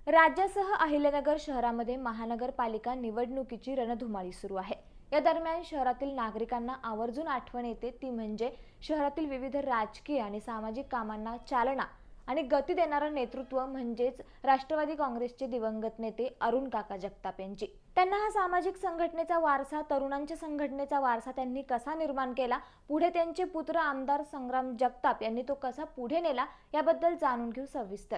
राज्यासह अहिल्यानगर शहरामध्ये महानगरपालिका निवडणुकीची रणधुमाळी सुरू आहे। या दरम्यान शहरातील नागरिकांना आवर्जून आठवण येते ती म्हणजे शहरातील विविध राजकीय आणि सामाजिक कामांना चालना आणि गती देणारं नेतृत्व म्हणजेच राष्ट्रवादी काँग्रेसचे दिवंगत नेते अरुण काका जगताप यांची। त्यांना हा सामाजिक संघटनेचा वारसा, तरुणांच्या संघटनेचा वारसा त्यांनी कसा निर्माण केला, पुढे त्यांचे पुत्र आमदार संग्राम जगताप यांनी तो कसा पुढे नेला, याबद्दल जाणून घेऊ सविस्तर।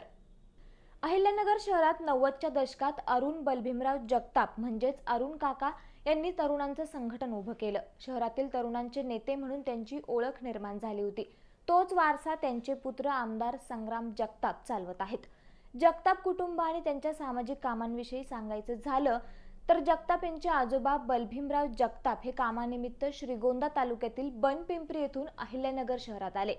अहिल्यानगर शहरात 90च्या दशकात अरुण बलभीमराव जगताप म्हणजेच अरुण काका यांनी तरुणांचं संघटन उभं केलं। शहरातील तरुणांचे नेते म्हणून त्यांची ओळख निर्माण झाली होती। तोच वारसा त्यांचे पुत्र आमदार संग्राम जगताप चालवत आहेत। जगताप कुटुंब आणि त्यांच्या सामाजिक कामांविषयी सांगायचं झालं तर जगताप यांचे आजोबा बलभीमराव जगताप हे कामानिमित्त श्रीगोंदा तालुक्यातील बनपिंपरी येथून अहिल्यानगर शहरात आले।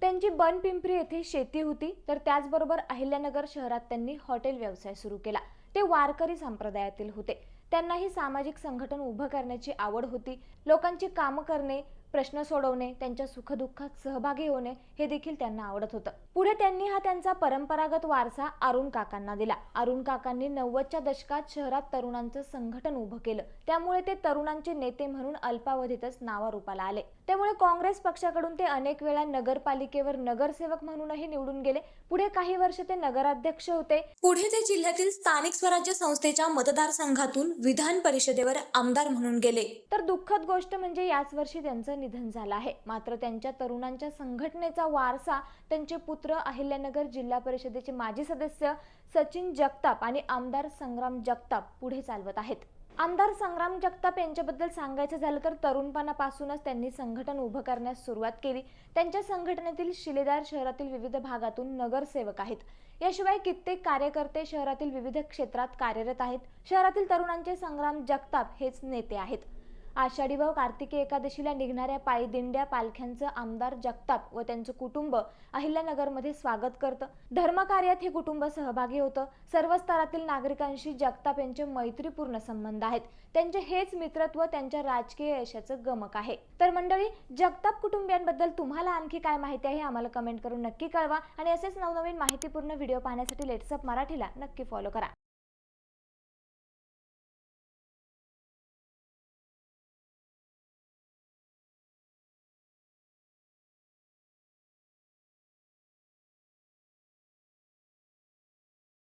त्यांची बनपिंपरी येथे शेती होती, तर त्याचबरोबर अहिल्यानगर शहरात त्यांनी हॉटेल व्यवसाय सुरू केला। ते वारकरी संप्रदायातील होते। त्यांनाही सामाजिक संघटन उभं करण्याची आवड होती। लोकांची कामं करणे, प्रश्न सोडवणे, त्यांच्या सुखदुःखात सहभागी होणे हे देखील त्यांना आवडत होतं। पुढे त्यांनी हा त्यांचा परंपरागत वारसा अरुण काकांना दिला। अरुण काकांनी 90च्या दशकात शहरात तरुणांचं संघटन उभं केलं, त्यामुळे ते तरुणांचे नेते म्हणून अल्पावधीतच नावारूपाला आले। त्यामुळे काँग्रेस पक्षाकडून ते अनेक वेळा नगरपालिकेवर नगरसेवक म्हणूनही निवडून गेले। पुढे काही वर्ष ते नगराध्यक्ष होते। पुढे ते जिल्ह्यातील स्थानिक स्वराज्य संस्थेच्या मतदारसंघातून विधान परिषदेवर आमदार म्हणून गेले। तर दुःखद गोष्ट म्हणजे याच वर्षी त्यांचं निधन झालं आहे। मात्र त्यांच्या तरुणांच्या संघटनेचा वारसा त्यांचे पुत्र अहिल्यानगर जिल्हा परिषदेचे माजी सदस्य सचिन जगताप आणि आमदार संग्राम जगताप पुढे चालवत आहेत। आमदार संग्राम जगताप यांच्याबद्दल सांगायचं झालं तर तरुणपणापासूनच त्यांनी संघटन उभं करण्यास सुरुवात केली। त्यांच्या संघटनेतील शिलेदार शहरातील विविध भागातून नगरसेवक आहेत। याशिवाय कित्येक कार्यकर्ते शहरातील विविध क्षेत्रात कार्यरत आहेत। शहरातील तरुणांचे संग्राम जगताप हेच नेते आहेत। आषाढी व कार्तिकी एकादशीला निघणाऱ्या पायी दिंड्या पालख्यांचं आमदार जगताप व त्यांचं कुटुंब अहिल्यानगरमध्ये स्वागत करतं। धर्मकार्यात हे कुटुंब सहभागी होतं। सर्व स्तरातील नागरिकांशी जगताप यांचे मैत्रीपूर्ण संबंध आहेत। त्यांचे हेच मित्रत्व त्यांच्या राजकीय यशाचं गमक आहे। तर मंडळी, जगताप कुटुंबियांबद्दल तुम्हाला आणखी काय माहिती आहे आम्हाला कमेंट करून नक्की कळवा आणि असेच नवनवीन माहितीपूर्ण व्हिडिओ पाहण्यासाठी लेट्सअप मराठीला नक्की फॉलो करा।